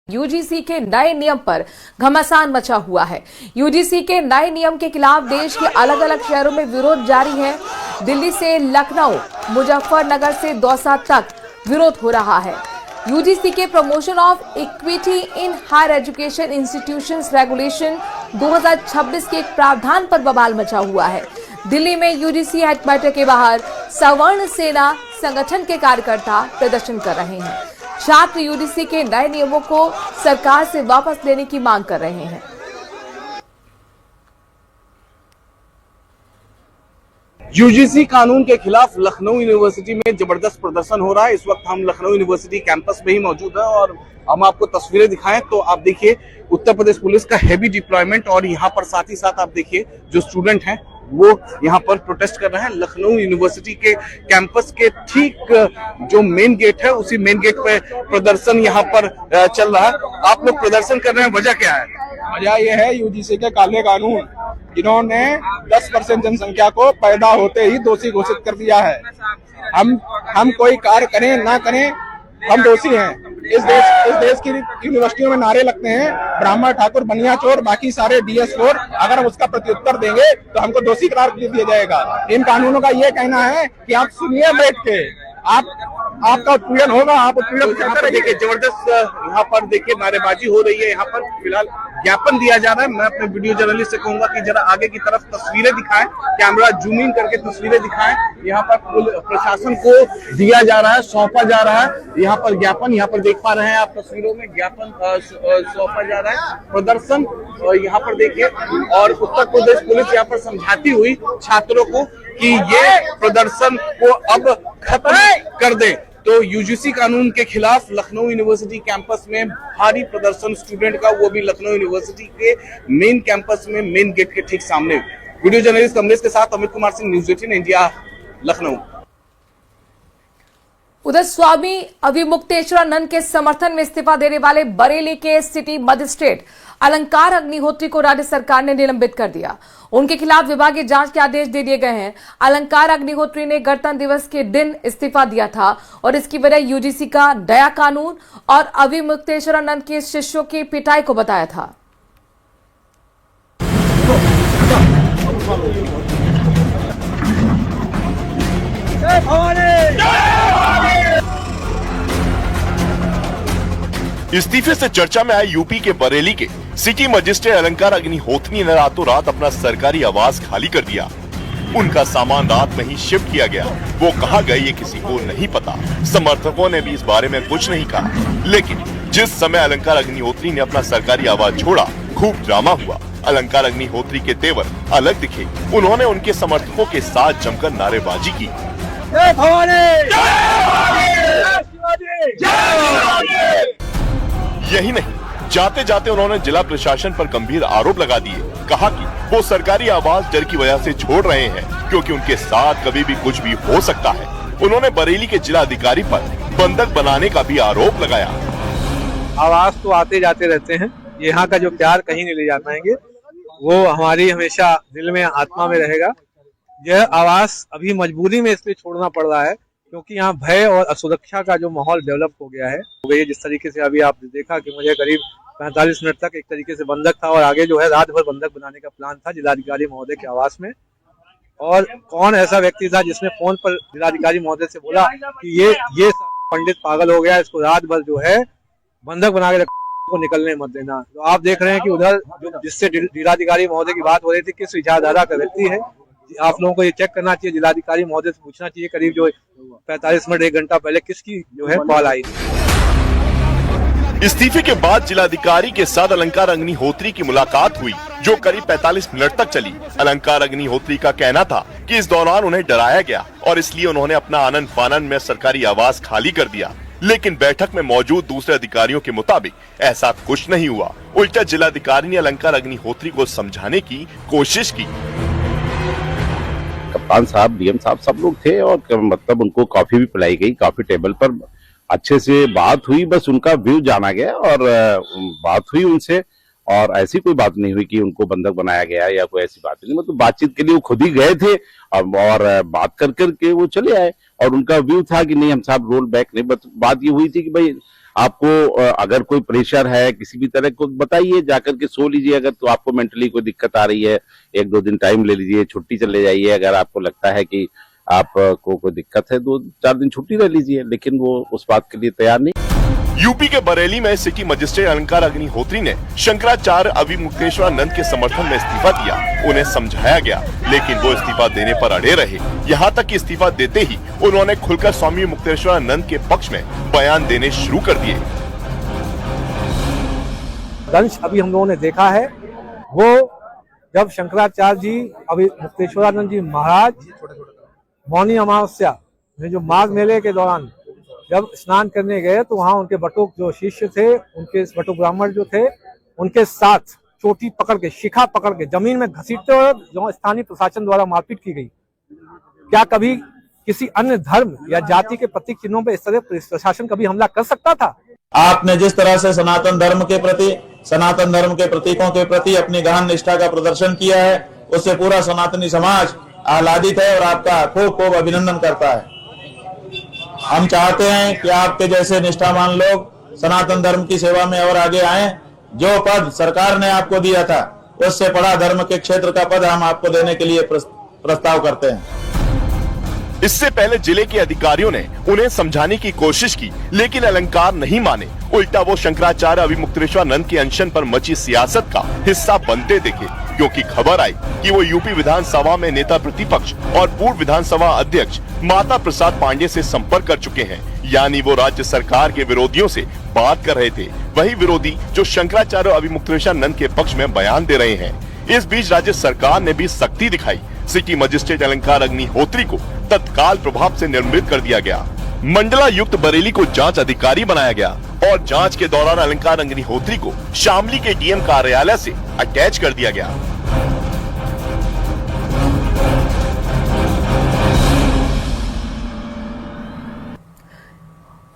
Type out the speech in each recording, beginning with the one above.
UGC के नए नियम पर घमासान मचा हुआ है। यूजीसी के नए नियम के खिलाफ देश के अलग अलग शहरों में विरोध जारी है। दिल्ली से लखनऊ, मुजफ्फरनगर से दौसा तक विरोध हो रहा है। यूजीसी के promotion of equity in higher education institutions regulation 2026 के एक प्रावधान पर बवाल मचा हुआ है। दिल्ली में यूजीसी हेडक्वार्टर के बाहर सवर्ण सेना संगठन के कार्यकर्ता प्रदर्शन कर रहे हैं। छात्र यूजीसी के नए नियमों को सरकार से वापस लेने की मांग कर रहे हैं। यूजीसी कानून के खिलाफ लखनऊ यूनिवर्सिटी में जबरदस्त प्रदर्शन हो रहा है। इस वक्त हम लखनऊ यूनिवर्सिटी कैंपस में ही मौजूद हैं और हम आपको तस्वीरें दिखाएं तो आप देखिए उत्तर प्रदेश पुलिस का हेवी डिप्लॉयमेंट और यहाँ पर साथ ही साथ आप देखिए जो स्टूडेंट हैं वो यहाँ पर प्रोटेस्ट कर रहे हैं। लखनऊ यूनिवर्सिटी के कैंपस के ठीक जो मेन गेट है उसी मेन गेट पे प्रदर्शन यहाँ पर चल रहा है। आप लोग प्रदर्शन कर रहे हैं, वजह क्या है? वजह यह है यूजीसी के काले कानून, जिन्होंने 10% जनसंख्या को पैदा होते ही दोषी घोषित कर दिया है। हम कोई कार्य करें ना करें, हम दोषी हैं। इस देश की यूनिवर्सिटियों में नारे लगते हैं ब्राह्मण, ठाकुर, बनिया, चोर, बाकी सारे DS4। अगर हम उसका प्रत्युत्तर देंगे तो हमको दोषी करार दे दिया जाएगा। इन कानूनों का ये कहना है कि आप सुनिए बैठ के, आपका उत्पीड़न होगा, आप उत्पीड़न। देखिए जबरदस्त यहाँ पर देखिए नारेबाजी हो रही है। यहाँ पर फिलहाल ज्ञापन दिया जा रहा है। मैं अपने वीडियो जर्नलिस्ट से कहूंगा कि जरा आगे की तरफ तस्वीरें दिखाएं, कैमरा जूम इन करके तस्वीरें दिखाएं। यहाँ पर प्रशासन को दिया जा रहा है, सौंपा जा रहा है यहाँ पर ज्ञापन। यहाँ पर देख पा रहे हैं आप तस्वीरों में ज्ञापन सौंपा जा रहा है। प्रदर्शन यहाँ पर देखिए और उत्तर प्रदेश पुलिस यहाँ पर समझाती हुई छात्रों को कि ये प्रदर्शन को अब खत्म कर दे। तो यूजीसी कानून के खिलाफ लखनऊ यूनिवर्सिटी कैंपस में भारी प्रदर्शन स्टूडेंट का, वो भी लखनऊ यूनिवर्सिटी के मेन कैंपस में मेन गेट के ठीक सामने। वीडियो जर्नलिस्ट कमलेश के साथ अमित कुमार सिंह, न्यूज़ 18 इंडिया, लखनऊ। उधर स्वामी अविमुक्तेश्वरानंद के समर्थन में इस्तीफा देने वाले बरेली के सिटी मजिस्ट्रेट अलंकार अग्निहोत्री को राज्य सरकार ने निलंबित कर दिया। उनके खिलाफ विभागीय जांच के आदेश दे दिए गए हैं। अलंकार अग्निहोत्री ने गणतंत्र दिवस के दिन इस्तीफा दिया था और इसकी वजह यूजीसी का नया कानून और अविमुक्तेश्वरानंद के शिष्यों की पिटाई को बताया था। इस्तीफे से चर्चा में आए यूपी के बरेली के सिटी मजिस्ट्रेट अलंकार अग्निहोत्री ने रातों रात अपना सरकारी आवास खाली कर दिया। उनका सामान रात में ही शिफ्ट किया गया। वो कहाँ गए ये किसी को नहीं पता। समर्थकों ने भी इस बारे में कुछ नहीं कहा। लेकिन जिस समय अलंकार अग्निहोत्री ने अपना सरकारी आवास छोड़ा, खूब ड्रामा हुआ। अलंकार अग्निहोत्री के तेवर अलग दिखे। उन्होंने उनके समर्थकों के साथ जमकर नारेबाजी की। यही नहीं, जाते जाते उन्होंने जिला प्रशासन पर गंभीर आरोप लगा दिए। कहा कि वो सरकारी आवास डर की वजह से छोड़ रहे हैं क्योंकि उनके साथ कभी भी कुछ भी हो सकता है। उन्होंने बरेली के जिला अधिकारी पर बंधक बनाने का भी आरोप लगाया। आवास तो आते जाते रहते हैं, यहाँ का जो प्यार कहीं नहीं ले जा पाएंगे, वो हमारी हमेशा दिल में, आत्मा में रहेगा। यह आवास अभी मजबूरी में इसलिए छोड़ना पड़ रहा है क्योंकि यहाँ भय और असुरक्षा का जो माहौल डेवलप हो गया है। जिस तरीके से अभी आपने देखा कि मुझे करीब 45 मिनट तक एक तरीके से बंधक था और आगे जो है रात भर बंधक बनाने का प्लान था जिलाधिकारी महोदय के आवास में। और कौन ऐसा व्यक्ति था जिसने फोन पर जिलाधिकारी महोदय से बोला कि ये पंडित पागल हो गया, इसको रात भर जो है बंधक बना के को निकलने मत देना। तो आप देख रहे हैं कि उधर जो जिससे जिलाधिकारी महोदय की बात हो रही थी किस विचारधारा का व्यक्ति है। आप लोगों को ये चेक करना चाहिए, जिलाधिकारी महोदय से पूछना चाहिए करीब जो 45 मिनट 1 घंटा पहले किसकी जो है कॉल आई थी। इस्तीफे के बाद जिलाधिकारी के साथ अलंकार अग्निहोत्री की मुलाकात हुई जो करीब 45 मिनट तक चली। अलंकार अग्निहोत्री का कहना था कि इस दौरान उन्हें डराया गया और इसलिए उन्होंने अपना आनन फानन में सरकारी आवास खाली कर दिया। लेकिन बैठक में मौजूद दूसरे अधिकारियों के मुताबिक ऐसा कुछ नहीं हुआ। उल्टा जिलाधिकारी ने अलंकार अग्निहोत्री को समझाने की कोशिश की। कप्तान साहब, DM साहब सब लोग थे और मतलब उनको कॉफी भी पिलाई गई, कॉफी टेबल पर अच्छे से बात हुई, बस उनका व्यू जाना गया और बात हुई उनसे। और ऐसी कोई बात नहीं हुई कि उनको बंधक बनाया गया या कोई ऐसी बात नहीं। मतलब बातचीत के लिए वो खुद ही गए थे और बात कर करके वो चले आए और उनका व्यू था कि नहीं हम साहब रोल बैक नहीं। बात ये हुई थी कि भाई आपको अगर कोई प्रेशर है किसी भी तरह को बताइए, जाकर के सो लीजिए। अगर तो आपको मेंटली कोई दिक्कत आ रही है, 1-2 दिन टाइम ले लीजिए, छुट्टी चले जाइए। अगर आपको लगता है कि आपको कोई दिक्कत है, 2-4 दिन छुट्टी ले लीजिए, लेकिन वो उस बात के लिए तैयार नहीं। यूपी के बरेली में सिटी मजिस्ट्रेट अलंकार अग्निहोत्री ने शंकराचार्य अविमुक्तेश्वरानंद के समर्थन में इस्तीफा दिया। उन्हें समझाया गया, लेकिन वो इस्तीफा देने पर अड़े रहे। यहाँ तक कि इस्तीफा देते ही उन्होंने खुलकर स्वामी मुक्तेश्वरानंद के पक्ष में बयान देने शुरू कर दिए। दंश अभी हम लोगों ने देखा है, वो जब शंकराचार्य जी अविमुक्तेश्वरानंद जी महाराज मौनी अमावस्या में जो माघ मेले के दौरान जब स्नान करने गए, तो वहां उनके बटुक जो शिष्य थे, उनके बटुक ब्राह्मण जो थे, उनके साथ चोटी पकड़ के, शिखा पकड़ के जमीन में घसीटते हुए जो स्थानीय प्रशासन द्वारा मारपीट की गई। क्या कभी किसी अन्य धर्म या जाति के प्रतीक चिन्हों पर इस तरह प्रशासन कभी हमला कर सकता था? आपने जिस तरह से सनातन धर्म के प्रति, सनातन धर्म के प्रतीकों के प्रति अपनी गहन निष्ठा का प्रदर्शन किया है, उससे पूरा सनातनी समाज आह्लादित है और आपका खूब खूब अभिनंदन करता है। हम चाहते हैं कि आपके जैसे निष्ठावान लोग सनातन धर्म की सेवा में और आगे आएं। जो पद सरकार ने आपको दिया था, उससे बड़ा धर्म के क्षेत्र का पद हम आपको देने के लिए प्रस्ताव करते हैं। इससे पहले जिले के अधिकारियों ने उन्हें समझाने की कोशिश की, लेकिन अलंकार नहीं माने। उल्टा वो शंकराचार्य अविमुक्तेश्वरानंद के अनशन पर मची सियासत का हिस्सा बनते दिखे, क्योंकि खबर आई कि वो यूपी विधानसभा में नेता प्रतिपक्ष और पूर्व विधानसभा अध्यक्ष माता प्रसाद पांडे से संपर्क कर चुके हैं। यानी वो राज्य सरकार के विरोधियों से बात कर रहे थे, वही विरोधी जो शंकराचार्य अविमुक्तेश्वरानंद के पक्ष में बयान दे रहे हैं। इस बीच राज्य सरकार ने भी सख्ती दिखाई। सिटी मजिस्ट्रेट अलंकार अग्निहोत्री को तत्काल प्रभाव से निलंबित कर दिया गया। मंडलायुक्त बरेली को जांच अधिकारी बनाया गया और जांच के दौरान अलंकार अग्निहोत्री को शामली के डीएम कार्यालय से अटैच कर दिया गया।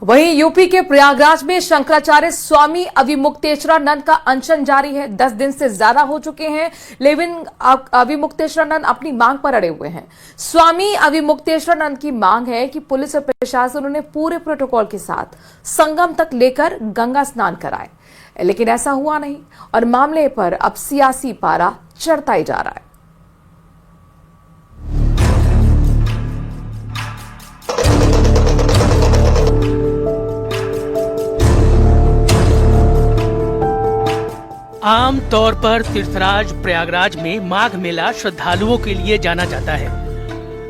वहीं यूपी के प्रयागराज में शंकराचार्य स्वामी अविमुक्तेश्वरानंद का अनशन जारी है। 10 दिन से ज्यादा हो चुके हैं, लेकिन अविमुक्तेश्वरानंद अपनी मांग पर अड़े हुए हैं। स्वामी अविमुक्तेश्वरानंद की मांग है कि पुलिस और प्रशासन उन्हें पूरे प्रोटोकॉल के साथ संगम तक लेकर गंगा स्नान कराए, लेकिन ऐसा हुआ नहीं और मामले पर अब सियासी पारा चढ़ता ही जा रहा है। आम तौर पर तीर्थराज प्रयागराज में माघ मेला श्रद्धालुओं के लिए जाना जाता है।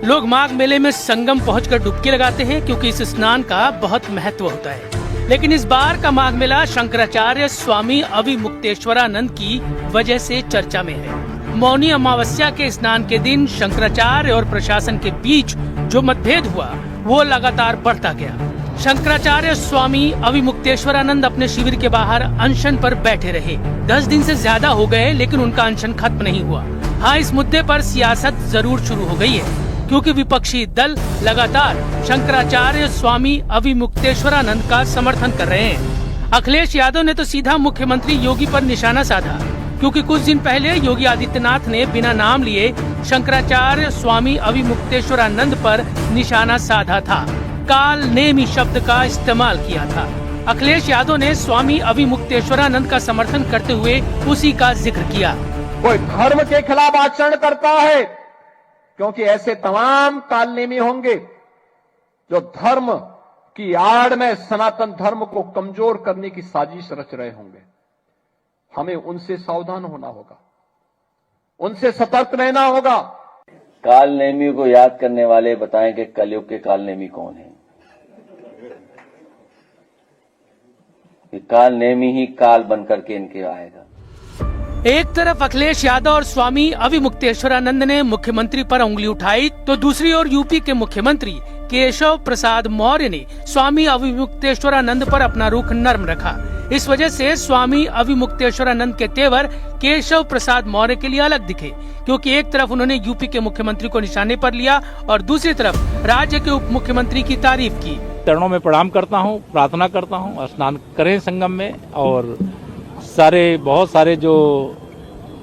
लोग माघ मेले में संगम पहुंचकर डुबकी लगाते हैं, क्योंकि इस स्नान का बहुत महत्व होता है। लेकिन इस बार का माघ मेला शंकराचार्य स्वामी अविमुक्तेश्वरानंद की वजह से चर्चा में है। मौनी अमावस्या के स्नान के दिन शंकराचार्य और प्रशासन के बीच जो मतभेद हुआ, वो लगातार बढ़ता गया। शंकराचार्य स्वामी अविमुक्तेश्वरानंद अपने शिविर के बाहर अनशन पर बैठे रहे। 10 दिन से ज्यादा हो गए, लेकिन उनका अनशन खत्म नहीं हुआ। हाँ, इस मुद्दे पर सियासत जरूर शुरू हो गई है, क्योंकि विपक्षी दल लगातार शंकराचार्य स्वामी अविमुक्तेश्वरानंद का समर्थन कर रहे हैं। अखिलेश यादव ने तो सीधा मुख्यमंत्री योगी पर निशाना साधा, क्योंकि कुछ दिन पहले योगी आदित्यनाथ ने बिना नाम लिए शंकराचार्य स्वामी अविमुक्तेश्वरानंद पर निशाना साधा था, काल नेमी शब्द का इस्तेमाल किया था। अखिलेश यादव ने स्वामी अविमुक्तेश्वरानंद का समर्थन करते हुए उसी का जिक्र किया। कोई धर्म के खिलाफ आचरण करता है, क्योंकि ऐसे तमाम कालनेमी होंगे जो धर्म की आड़ में सनातन धर्म को कमजोर करने की साजिश रच रहे होंगे। हमें उनसे सावधान होना होगा, उनसे सतर्क रहना होगा। कालनेमी को याद करने वाले बताएं कि कलयुग के कालनेमी कौन है। कालनेमी ही काल बनकर के इनके आएगा। एक तरफ अखिलेश यादव और स्वामी अविमुक्तेश्वरानंद ने मुख्यमंत्री पर उंगली उठाई, तो दूसरी ओर यूपी के मुख्यमंत्री केशव प्रसाद मौर्य ने स्वामी अविमुक्तेश्वरानंद पर अपना रुख नर्म रखा। इस वजह से स्वामी अविमुक्तेश्वरानंद के तेवर केशव प्रसाद मौर्य के लिए अलग दिखे, क्योंकि एक तरफ उन्होंने यूपी के मुख्यमंत्री को निशाने पर लिया और दूसरी तरफ राज्य के उप मुख्यमंत्री की तारीफ की। चरणों में प्रणाम करता हूं, प्रार्थना करता हूं, स्नान करें संगम में, और बहुत सारे जो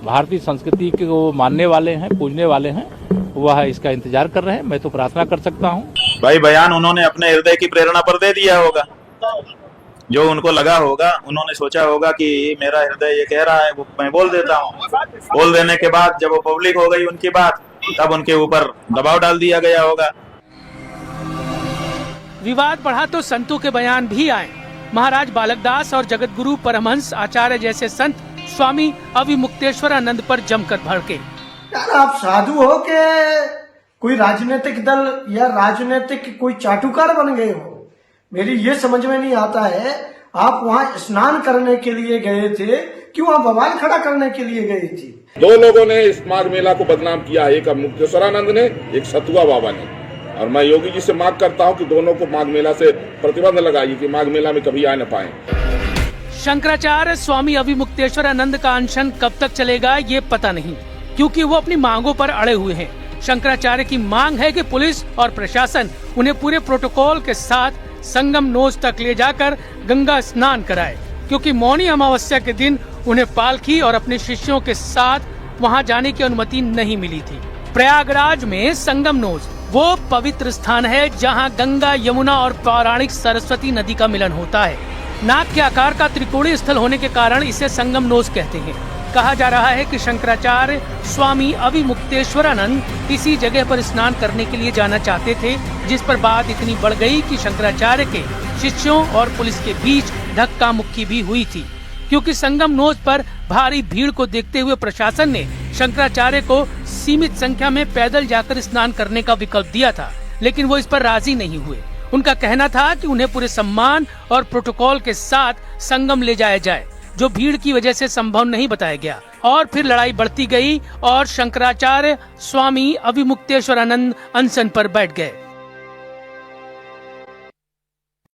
भारतीय संस्कृति को मानने वाले हैं, पूजने वाले हैं, वह इसका इंतजार कर रहे हैं। मैं तो प्रार्थना कर सकता हूं। भाई बयान उन्होंने अपने हृदय की प्रेरणा पर दे दिया होगा। जो उनको लगा होगा, उन्होंने सोचा होगा कि मेरा हृदय ये कह रहा है, वो मैं बोल देता हूँ। बोल देने के बाद जब वो पब्लिक हो गई उनकी बात, तब उनके ऊपर दबाव डाल दिया गया होगा। विवाद बढ़ा तो संतों के बयान भी आए। महाराज बालकदास और जगत गुरु परमहंस आचार्य जैसे संत स्वामी अविमुक्तेश्वरानंद पर जमकर भड़के। यार आप साधु हो के कोई राजनीतिक दल या राजनीतिक कोई चाटुकार बन गए हो? मेरी ये समझ में नहीं आता है। आप वहाँ स्नान करने के लिए गए थे कि वहाँ बवाल खड़ा करने के लिए गए थे? दो लोगों ने इस माघ मेला को बदनाम किया, एक मुक्तेश्वरानंद ने, एक सतुआ बाबा ने। और मैं योगी जी से मांग करता हूं कि दोनों को माघ मेला से प्रतिबंध लगाइए कि माघ मेला में कभी आ न पाए। शंकराचार्य स्वामी अविमुक्तेश्वरानंद का अनशन कब तक चलेगा ये पता नहीं, क्योंकि वो अपनी मांगों पर अड़े हुए हैं। शंकराचार्य की मांग है कि पुलिस और प्रशासन उन्हें पूरे प्रोटोकॉल के साथ संगम नोज तक ले जाकर गंगा स्नान कराए, क्योंकि मौनी अमावस्या के दिन उन्हें पालकी और अपने शिष्यों के साथ वहां जाने की अनुमति नहीं मिली थी। प्रयागराज में संगम नोज वो पवित्र स्थान है जहां गंगा, यमुना और पौराणिक सरस्वती नदी का मिलन होता है। नाग के आकार का त्रिकोणीय स्थल होने के कारण इसे संगम नोज कहते हैं। कहा जा रहा है कि शंकराचार्य स्वामी अविमुक्तेश्वरानंद इसी जगह पर स्नान करने के लिए जाना चाहते थे, जिस पर बात इतनी बढ़ गई कि शंकराचार्य के शिष्यों और पुलिस के बीच धक्का मुक्की भी हुई थी, क्योंकि संगम नोज पर भारी भीड़ को देखते हुए प्रशासन ने शंकराचार्य को सीमित संख्या में पैदल जाकर स्नान करने का विकल्प दिया था, लेकिन वो इस पर राजी नहीं हुए। उनका कहना था कि उन्हें पूरे सम्मान और प्रोटोकॉल के साथ संगम ले जाया जाए, जो भीड़ की वजह से संभव नहीं बताया गया। और फिर लड़ाई बढ़ती गई और शंकराचार्य स्वामी अविमुक्तेश्वरानंद अनशन पर बैठ गए।